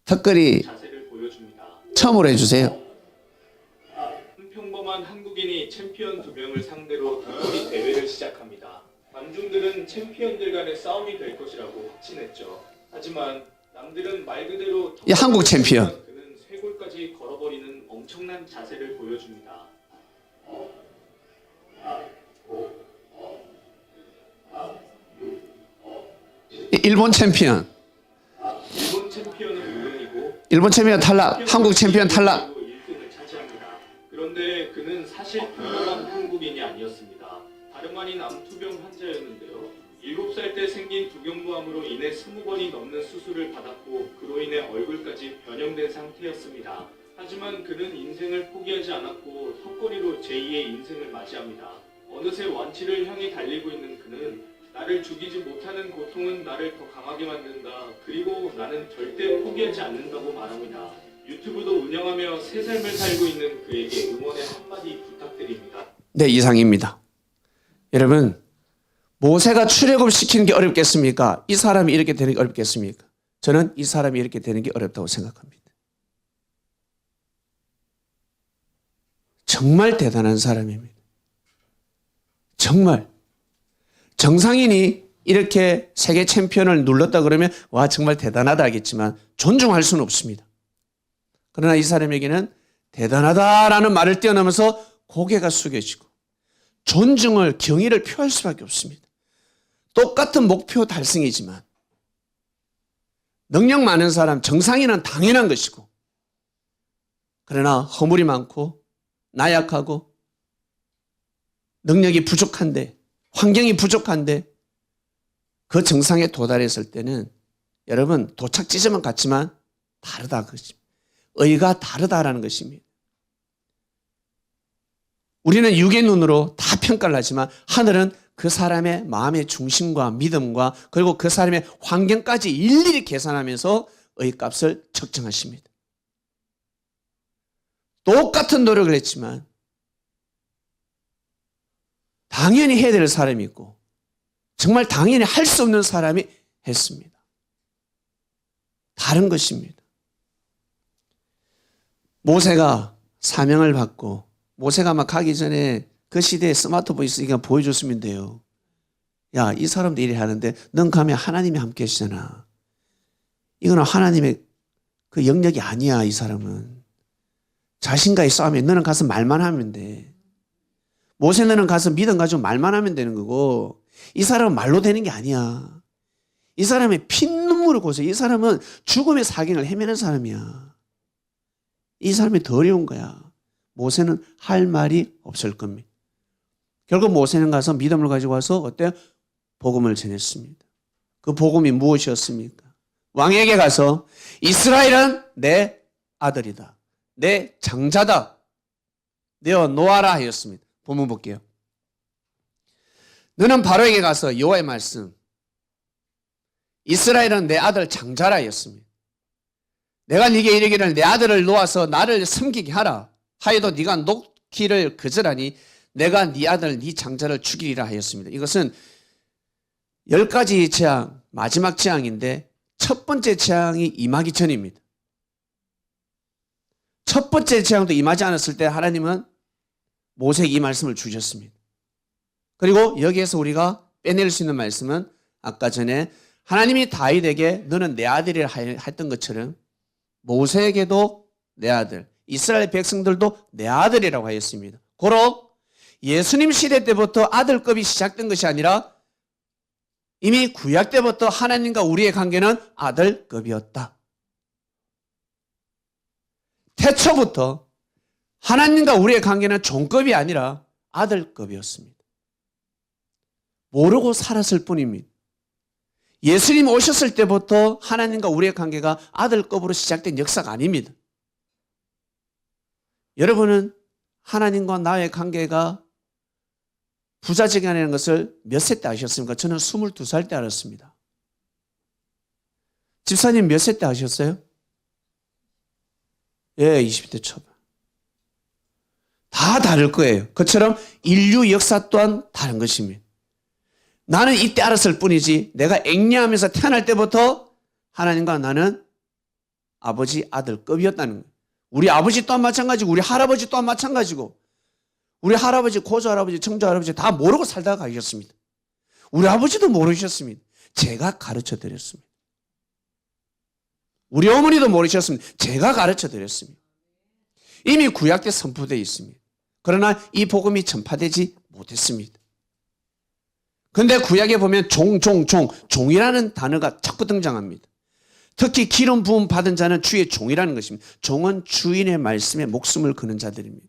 턱걸이 자세를 보여줍니다. 처음으로 해주세요. 평범한 한국인이 챔피언 2명을 상대로 턱걸이 대회를 시작합니다. 관중들은 챔피언들 간의 싸움이 될 것이라고 확신했죠. 하지만 남들은 말 그대로 이 한국 챔피언. 그는 쇄골까지 걸어버리는 엄청난 자세를 보여줍니다. 일본 챔피언. 일본 챔피언은 물론이고 일본 챔피언 탈락. 한국 챔피언 탈락. 1등을 차지합니다. 그런데 그는 사실 평범한 한국인이 아니었습니다. 다름 아닌 암투병 환자였는데요. 7살 때 생긴 두경부암으로 인해 20번이 넘는 수술을 받았고 그로 인해 얼굴까지 변형된 상태였습니다. 하지만 그는 인생을 포기하지 않았고 턱걸이로 제2의 인생을 맞이합니다. 어느새 완치를 향해 달리고 있는 그는 나를 죽이지 못하는 고통은 나를 더 강하게 만든다. 그리고 나는 절대 포기하지 않는다고 말합니다. 유튜브도 운영하며 새 삶을 살고 있는 그에게 응원의 한마디 부탁드립니다. 네, 이상입니다. 여러분, 모세가 출애굽시키는 게 어렵겠습니까? 이 사람이 이렇게 되는 게 어렵겠습니까? 저는 이 사람이 이렇게 되는 게 어렵다고 생각합니다. 정말 대단한 사람입니다. 정말. 정상인이 이렇게 세계 챔피언을 눌렀다 그러면 와 정말 대단하다 하겠지만 존중할 수는 없습니다. 그러나 이 사람에게는 대단하다라는 말을 뛰어넘어서 고개가 숙여지고 존중을 경의를 표할 수밖에 없습니다. 똑같은 목표 달성이지만 능력 많은 사람 정상인은 당연한 것이고 그러나 허물이 많고 나약하고 능력이 부족한데 환경이 부족한데 그 정상에 도달했을 때는 여러분 도착 지점은 같지만 다르다 그것입니다. 의가 다르다라는 것입니다. 우리는 육의 눈으로 다 평가를 하지만 하늘은 그 사람의 마음의 중심과 믿음과 그리고 그 사람의 환경까지 일일이 계산하면서 의값을 측정하십니다. 똑같은 노력을 했지만 당연히 해야 될 사람이 있고 정말 당연히 할 수 없는 사람이 했습니다. 다른 것입니다. 모세가 사명을 받고 모세가 막 가기 전에 그 시대에 스마트폰 있으니까 보여줬으면 돼요. 야, 이 사람도 일을 하는데 넌 가면 하나님이 함께 하시잖아. 이거는 하나님의 그 영역이 아니야. 이 사람은. 자신과의 싸움에 너는 가서 말만 하면 돼. 모세는 가서 믿음 가지고 말만 하면 되는 거고 이 사람은 말로 되는 게 아니야. 이 사람의 피눈물을 고서 이 사람은 죽음의 사경을 헤매는 사람이야. 이 사람이 더 어려운 거야. 모세는 할 말이 없을 겁니다. 결국 모세는 가서 믿음을 가지고 와서 어때요? 복음을 전했습니다. 그 복음이 무엇이었습니까? 왕에게 가서 이스라엘은 내 아들이다. 내 장자다. 내어 놓아라 하였습니다. 본문 볼게요. 너는 바로에게 가서 여호와의 말씀 이스라엘은 내 아들 장자라 하였습니다. 내가 네게 이르기를 내 아들을 놓아서 나를 섬기게 하라 하여도 네가 놓기를 거절하니 내가 네 아들 네 장자를 죽이리라 하였습니다. 이것은 10가지 재앙 마지막 재앙인데 첫 번째 재앙이 임하기 전입니다. 첫 번째 재앙도 임하지 않았을 때 하나님은 모세에게 이 말씀을 주셨습니다. 그리고 여기에서 우리가 빼낼 수 있는 말씀은 아까 전에 하나님이 다윗에게 너는 내 아들이라 했던 것처럼 모세에게도 내 아들, 이스라엘 백성들도 내 아들이라고 하였습니다. 고로 예수님 시대 때부터 아들급이 시작된 것이 아니라 이미 구약 때부터 하나님과 우리의 관계는 아들급이었다. 태초부터 하나님과 우리의 관계는 종급이 아니라 아들급이었습니다. 모르고 살았을 뿐입니다. 예수님 오셨을 때부터 하나님과 우리의 관계가 아들급으로 시작된 역사가 아닙니다. 여러분은 하나님과 나의 관계가 부자지간이라는 것을 몇 세 때 아셨습니까? 저는 22살 때 알았습니다. 집사님 몇 세 때 아셨어요? 예, 20대 초반. 다 다를 거예요. 그처럼 인류 역사 또한 다른 것입니다. 나는 이때 알았을 뿐이지 내가 앵냐하면서 태어날 때부터 하나님과 나는 아버지 아들급이었다는 거예요. 우리 아버지 또한 마찬가지고 우리 할아버지 또한 마찬가지고 우리 할아버지, 고조할아버지, 청조할아버지 다 모르고 살다가 가셨습니다. 우리 아버지도 모르셨습니다. 제가 가르쳐 드렸습니다. 우리 어머니도 모르셨습니다. 제가 가르쳐 드렸습니다. 이미 구약 때 선포되어 있습니다. 그러나 이 복음이 전파되지 못했습니다. 그런데 구약에 보면 종이라는 단어가 자꾸 등장합니다. 특히 기름 부음 받은 자는 주의 종이라는 것입니다. 종은 주인의 말씀에 목숨을 거는 자들입니다.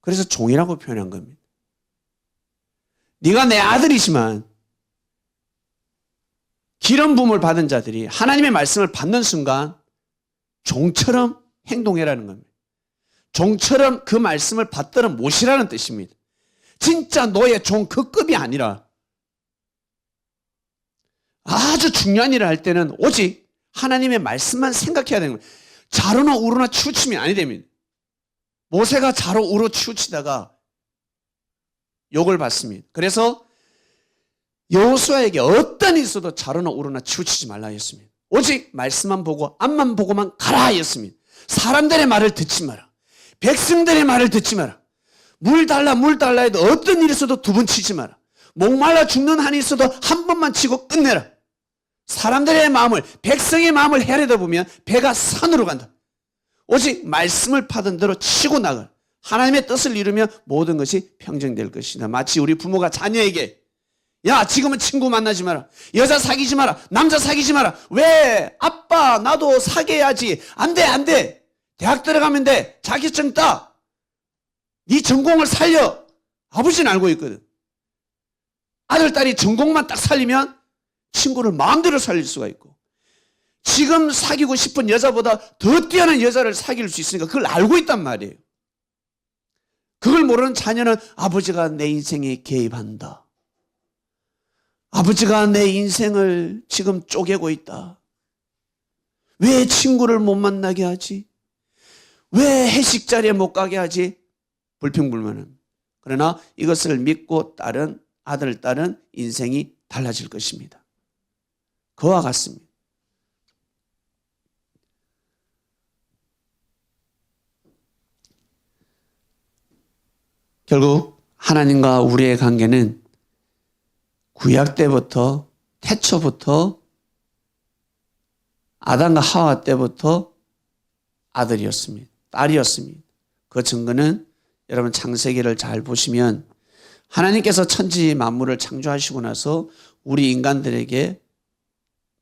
그래서 종이라고 표현한 겁니다. 네가 내 아들이지만 기름 부음을 받은 자들이 하나님의 말씀을 받는 순간 종처럼 행동해라는 겁니다. 종처럼 그 말씀을 받들어 모시라는 뜻입니다. 진짜 너의 종 그 급이 아니라 아주 중요한 일을 할 때는 오직 하나님의 말씀만 생각해야 되는 거예요. 좌로나 우로나 치우치면 아니 됩니다. 모세가 좌로 우로 치우치다가 욕을 받습니다. 그래서 여호수아에게 어떤 일이 있어도 좌로나 우로나 치우치지 말라 했습니다. 오직 말씀만 보고 앞만 보고만 가라 했습니다. 사람들의 말을 듣지 마라. 백성들의 말을 듣지 마라. 물 달라 해도 어떤 일이 있어도 두 번 치지 마라. 목말라 죽는 한이 있어도 한 번만 치고 끝내라. 사람들의 마음을, 백성의 마음을 헤아리다 보면 배가 산으로 간다. 오직 말씀을 파던 대로 치고 나가. 하나님의 뜻을 이루면 모든 것이 평정될 것이다. 마치 우리 부모가 자녀에게 야, 지금은 친구 만나지 마라. 여자 사귀지 마라. 남자 사귀지 마라. 왜? 아빠, 나도 사귀어야지. 안 돼. 대학 들어가면 돼. 자격증 따. 네 전공을 살려. 아버지는 알고 있거든. 아들, 딸이 전공만 딱 살리면 친구를 마음대로 살릴 수가 있고 지금 사귀고 싶은 여자보다 더 뛰어난 여자를 사귈 수 있으니까 그걸 알고 있단 말이에요. 그걸 모르는 자녀는 아버지가 내 인생에 개입한다. 아버지가 내 인생을 지금 쪼개고 있다. 왜 친구를 못 만나게 하지? 왜 회식 자리에 못 가게 하지? 불평불만은. 그러나 이것을 믿고 아들, 딸은 인생이 달라질 것입니다. 그와 같습니다. 결국 하나님과 우리의 관계는 구약 때부터 태초부터 아담과 하와 때부터 아들이었습니다. 딸이었습니다. 그 증거는 여러분 창세기를 잘 보시면 하나님께서 천지 만물을 창조하시고 나서 우리 인간들에게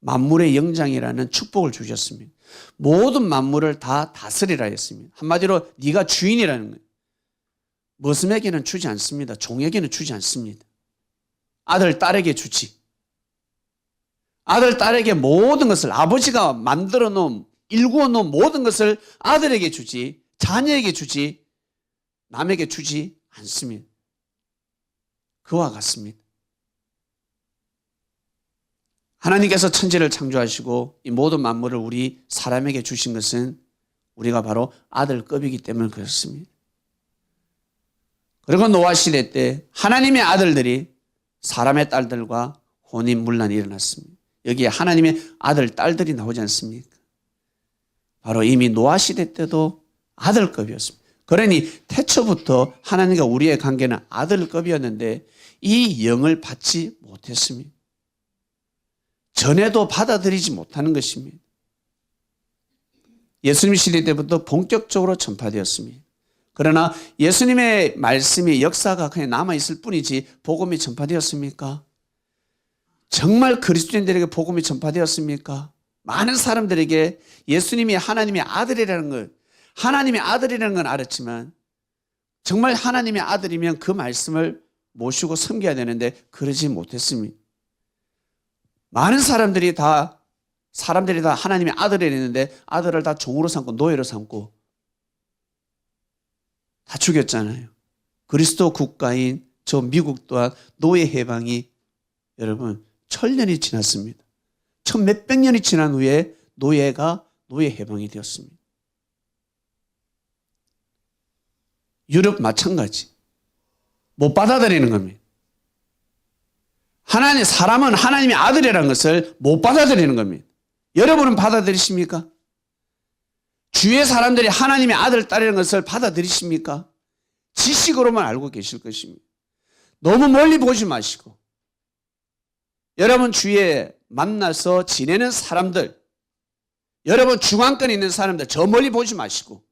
만물의 영장이라는 축복을 주셨습니다. 모든 만물을 다 다스리라 했습니다. 한마디로 네가 주인이라는 거예요. 머슴에게는 주지 않습니다. 종에게는 주지 않습니다. 아들, 딸에게 주지. 아들, 딸에게 모든 것을 아버지가 만들어 놓은 일구어 놓은 모든 것을 아들에게 주지 자녀에게 주지 남에게 주지 않습니다. 그와 같습니다. 하나님께서 천지를 창조하시고 이 모든 만물을 우리 사람에게 주신 것은 우리가 바로 아들급이기 때문에 그렇습니다. 그리고 노아 시대 때 하나님의 아들들이 사람의 딸들과 혼인문란이 일어났습니다. 여기에 하나님의 아들, 딸들이 나오지 않습니까? 바로 이미 노아 시대 때도 아들급이었습니다. 그러니 태초부터 하나님과 우리의 관계는 아들급이었는데 이 영을 받지 못했습니다. 전에도 받아들이지 못하는 것입니다. 예수님 시대 때부터 본격적으로 전파되었습니다. 그러나 예수님의 말씀이 역사가 그냥 남아있을 뿐이지 복음이 전파되었습니까? 정말 그리스도인들에게 복음이 전파되었습니까? 많은 사람들에게 예수님이 하나님의 아들이라는 걸, 하나님의 아들이라는 건 알았지만 정말 하나님의 아들이면 그 말씀을 모시고 섬겨야 되는데 그러지 못했습니다. 많은 사람들이 다 하나님의 아들을 했는데 아들을 다 종으로 삼고 노예로 삼고 다 죽였잖아요. 그리스도 국가인 저 미국 또한 노예 해방이 여러분 1000년이 지났습니다. 1000몇백 년이 지난 후에 노예가 노예 해방이 되었습니다. 유럽 마찬가지. 못 받아들이는 겁니다. 사람은 하나님의 아들이라는 것을 못 받아들이는 겁니다. 여러분은 받아들이십니까? 주위의 사람들이 하나님의 아들, 딸이라는 것을 받아들이십니까? 지식으로만 알고 계실 것입니다. 너무 멀리 보지 마시고 여러분 주위에 만나서 지내는 사람들, 여러분 중앙권에 있는 사람들 저 멀리 보지 마시고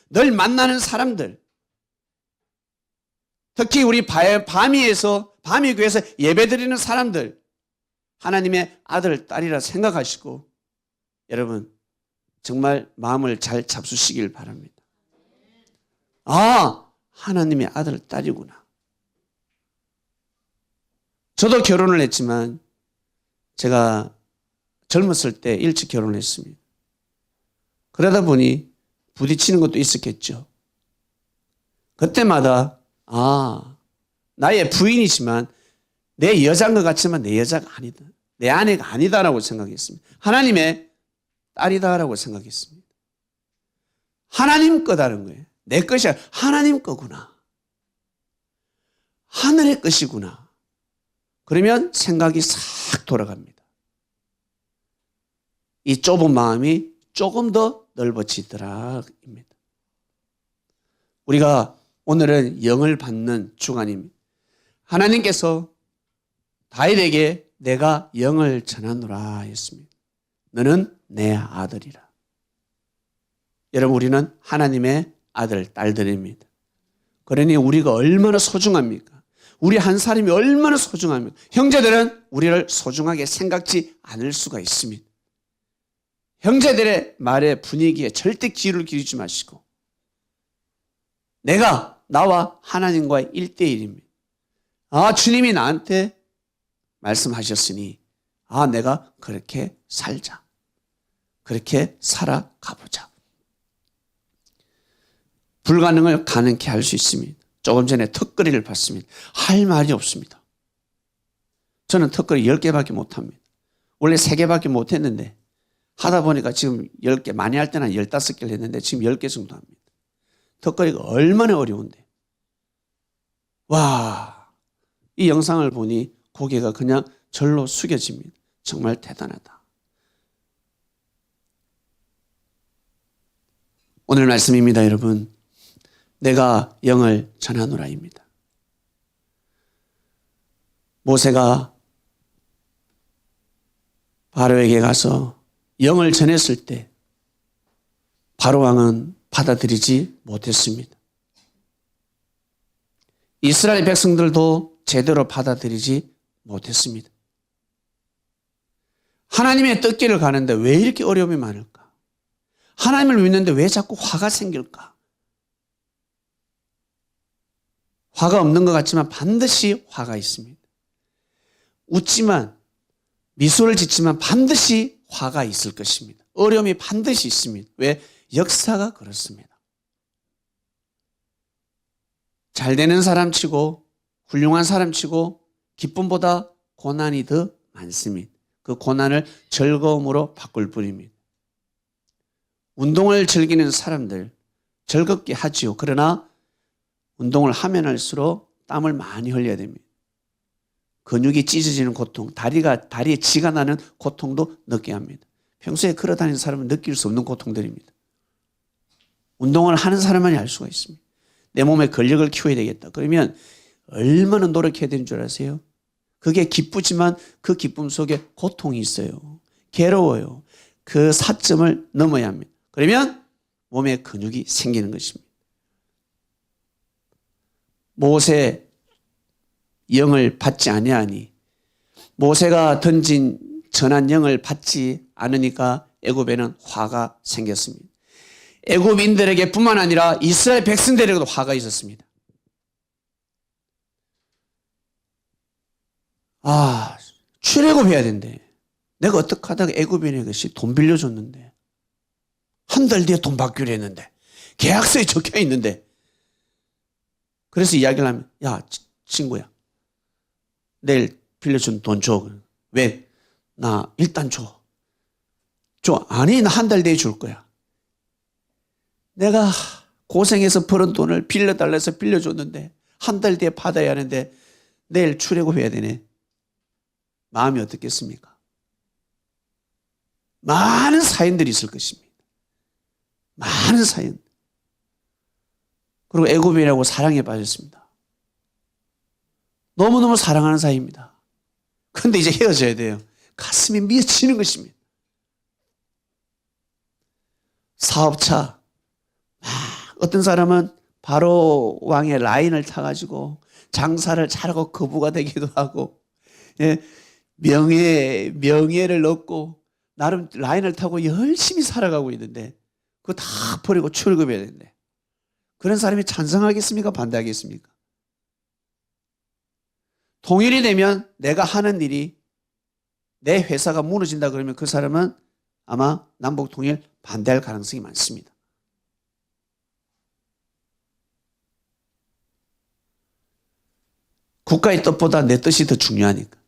늘 만나는 사람들, 특히 우리 밤이교회에서 예배드리는 사람들 하나님의 아들, 딸이라 생각하시고 여러분 정말 마음을 잘 잡수시길 바랍니다. 아, 하나님의 아들, 딸이구나. 저도 결혼을 했지만 제가 젊었을 때 일찍 결혼을 했습니다. 그러다 보니 부딪히는 것도 있었겠죠. 그때마다 나의 부인이지만 내 여자인 것 같지만 내 여자가 아니다. 내 아내가 아니다라고 생각했습니다. 하나님의 딸이다라고 생각했습니다. 하나님 거다는 거예요. 내 것이 아니라 하나님 거구나. 하늘의 것이구나. 그러면 생각이 싹 돌아갑니다. 이 좁은 마음이 조금 더 넓어지더라 입니다. 우리가 오늘은 영을 받는 주간입니다. 하나님께서 다윗에게 내가 영을 전하노라 했습니다. 너는 내 아들이라. 여러분 우리는 하나님의 아들, 딸들입니다. 그러니 우리가 얼마나 소중합니까? 우리 한 사람이 얼마나 소중합니까? 형제들은 우리를 소중하게 생각지 않을 수가 있습니다. 형제들의 말의 분위기에 절대 귀를 기울이지 마시고 나와 하나님과의 1대1입니다. 주님이 나한테 말씀하셨으니 내가 그렇게 살자. 그렇게 살아가보자. 불가능을 가능케 할 수 있습니다. 조금 전에 턱걸이를 봤습니다. 할 말이 없습니다. 저는 턱걸이 10개밖에 못합니다. 원래 3개밖에 못했는데 하다 보니까 지금 10개, 많이 할 때는 15개를 했는데 지금 10개 정도 합니다. 턱걸이가 얼마나 어려운데. 와, 이 영상을 보니 고개가 그냥 절로 숙여집니다. 정말 대단하다. 오늘 말씀입니다, 여러분. 내가 영을 전하노라입니다. 모세가 바로에게 가서 영을 전했을 때 바로 왕은 받아들이지 못했습니다. 이스라엘 백성들도 제대로 받아들이지 못했습니다. 하나님의 뜻길을 가는데 왜 이렇게 어려움이 많을까? 하나님을 믿는데 왜 자꾸 화가 생길까? 화가 없는 것 같지만 반드시 화가 있습니다. 웃지만 미소를 짓지만 반드시 화가 있을 것입니다. 어려움이 반드시 있습니다. 왜? 역사가 그렇습니다. 잘 되는 사람 치고 훌륭한 사람 치고 기쁨보다 고난이 더 많습니다. 그 고난을 즐거움으로 바꿀 뿐입니다. 운동을 즐기는 사람들 즐겁게 하지요. 그러나 운동을 하면 할수록 땀을 많이 흘려야 됩니다. 근육이 찢어지는 고통, 다리에 지가 나는 고통도 느껴야 합니다. 평소에 걸어다니는 사람은 느낄 수 없는 고통들입니다. 운동을 하는 사람만이 알 수가 있습니다. 내 몸에 근력을 키워야 되겠다. 그러면 얼마나 노력해야 되는 줄 아세요? 그게 기쁘지만 그 기쁨 속에 고통이 있어요. 괴로워요. 그 사점을 넘어야 합니다. 그러면 몸에 근육이 생기는 것입니다. 모세 영을 받지 아니하니 모세가 전한 영을 받지 않으니까 애굽에는 화가 생겼습니다. 애굽인들에게 뿐만 아니라 이스라엘 백성들에게도 화가 있었습니다. 출애굽해야 된대. 내가 어떻게 하다가 애굽인의 것이 돈 빌려줬는데 한 달 뒤에 돈 받기로 했는데 계약서에 적혀 있는데 그래서 이야기를 하면 야 친구야 내일 빌려준 돈 줘. 왜? 나 일단 줘. 아니 나 한 달 뒤에 줄 거야. 내가 고생해서 벌은 돈을 빌려달라 해서 빌려줬는데 한 달 뒤에 받아야 하는데 내일 출애굽해야 되네. 마음이 어떻겠습니까? 많은 사연들이 있을 것입니다. 많은 사연. 그리고 애굽인이라고 사랑에 빠졌습니다. 너무너무 사랑하는 사이입니다. 그런데 이제 헤어져야 돼요. 가슴이 미어지는 것입니다. 사업차. 어떤 사람은 바로 왕의 라인을 타가지고 장사를 잘하고 거부가 되기도 하고, 명예를 얻고 나름 라인을 타고 열심히 살아가고 있는데 그거 다 버리고 출급해야 되는데 그런 사람이 찬성하겠습니까? 반대하겠습니까? 통일이 되면 내가 하는 일이 내 회사가 무너진다 그러면 그 사람은 아마 남북 통일 반대할 가능성이 많습니다. 국가의 뜻보다 내 뜻이 더 중요하니까.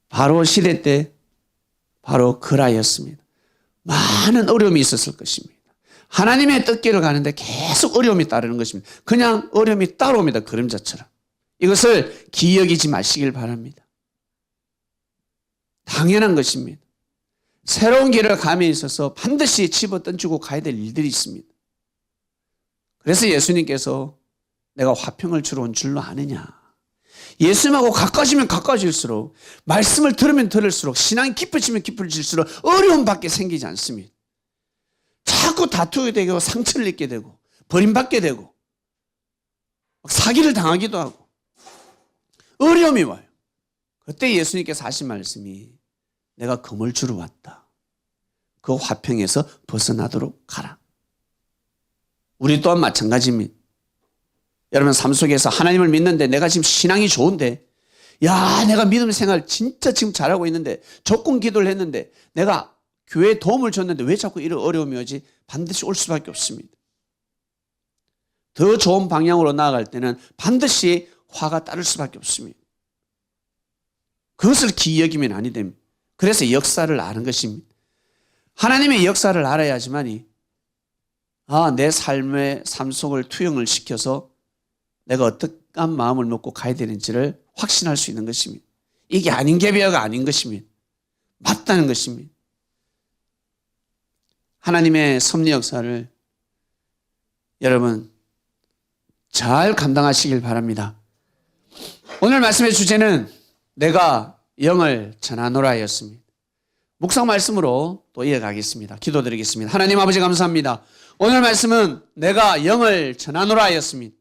바로 시대 때 바로 그라였습니다. 많은 어려움이 있었을 것입니다. 하나님의 뜻길을 가는데 계속 어려움이 따르는 것입니다. 그냥 어려움이 따라옵니다. 그림자처럼. 이것을 기억이지 마시길 바랍니다. 당연한 것입니다. 새로운 길을 감에 있어서 반드시 집어던지고 가야 될 일들이 있습니다. 그래서 예수님께서 내가 화평을 주러 온 줄로 아느냐. 예수님하고 가까워지면 가까워질수록 말씀을 들으면 들을수록 신앙이 깊어지면 깊어질수록 어려움밖에 생기지 않습니다. 자꾸 다투게 되고 상처를 입게 되고 버림받게 되고 사기를 당하기도 하고 어려움이 와요. 그때 예수님께서 하신 말씀이 내가 금을 주러 왔다. 그 화평에서 벗어나도록 가라. 우리 또한 마찬가지입니다. 여러분 삶 속에서 하나님을 믿는데 내가 지금 신앙이 좋은데 내가 믿음 생활 진짜 지금 잘하고 있는데 조건 기도를 했는데 내가 교회에 도움을 줬는데 왜 자꾸 이런 어려움이 오지? 반드시 올 수밖에 없습니다. 더 좋은 방향으로 나아갈 때는 반드시 화가 따를 수밖에 없습니다. 그것을 기여기면 아니 됩니다. 그래서 역사를 아는 것입니다. 하나님의 역사를 알아야지만이 내 삶의 삶 속을 투영을 시켜서 내가 어떠한 마음을 먹고 가야 되는지를 확신할 수 있는 것입니다. 이게 아닌 게 비하가 아닌 것입니다. 맞다는 것입니다. 하나님의 섭리 역사를 여러분 잘 감당하시길 바랍니다. 오늘 말씀의 주제는 내가 영을 전하노라였습니다. 묵상 말씀으로 또 이어가겠습니다. 기도드리겠습니다. 하나님 아버지 감사합니다. 오늘 말씀은 내가 영을 전하노라였습니다.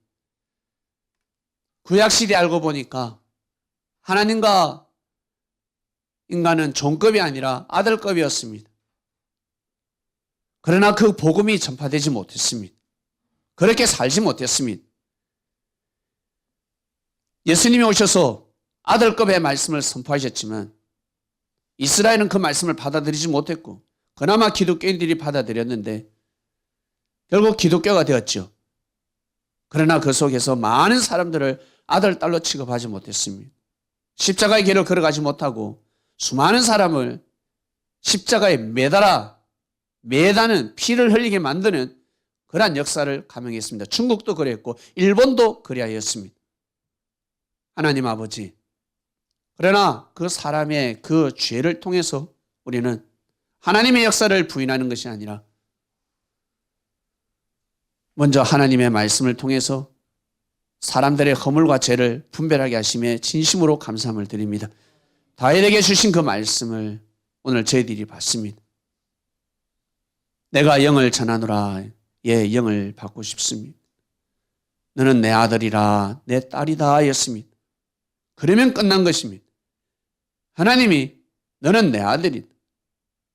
구약시대 알고 보니까 하나님과 인간은 종급이 아니라 아들급이었습니다. 그러나 그 복음이 전파되지 못했습니다. 그렇게 살지 못했습니다. 예수님이 오셔서 아들급의 말씀을 선포하셨지만 이스라엘은 그 말씀을 받아들이지 못했고 그나마 기독교인들이 받아들였는데 결국 기독교가 되었죠. 그러나 그 속에서 많은 사람들을 아들, 딸로 취급하지 못했습니다. 십자가의 길을 걸어가지 못하고 수많은 사람을 십자가에 매다는 피를 흘리게 만드는 그러한 역사를 감행했습니다. 중국도 그랬고 일본도 그리하였습니다. 하나님 아버지, 그러나 그 사람의 그 죄를 통해서 우리는 하나님의 역사를 부인하는 것이 아니라 먼저 하나님의 말씀을 통해서 사람들의 허물과 죄를 분별하게 하심에 진심으로 감사함을 드립니다. 다윗에게 주신 그 말씀을 오늘 저희들이 받습니다. 내가 영을 전하노라. 영을 받고 싶습니다. 너는 내 아들이라 내 딸이다 하였습니다. 그러면 끝난 것입니다. 하나님이 너는 내 아들이다.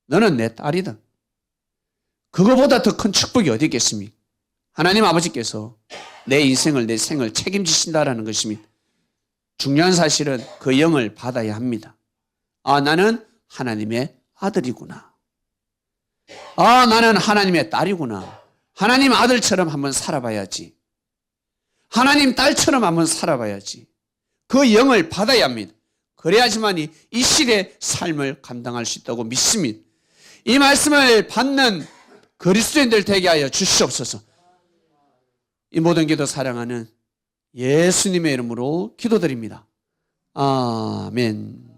너는 내 딸이다. 그거보다 더 큰 축복이 어디 있겠습니까? 하나님 아버지께서 내 인생을 내 생을 책임지신다라는 것입니다. 중요한 사실은 그 영을 받아야 합니다. 아, 나는 하나님의 아들이구나. 아, 나는 하나님의 딸이구나. 하나님 아들처럼 한번 살아봐야지. 하나님 딸처럼 한번 살아봐야지. 그 영을 받아야 합니다. 그래야지만이 이 시대의 삶을 감당할 수 있다고 믿습니다. 이 말씀을 받는 그리스도인들 되게 하여 주시옵소서. 이 모든 기도 사랑하는 예수님의 이름으로 기도드립니다. 아멘.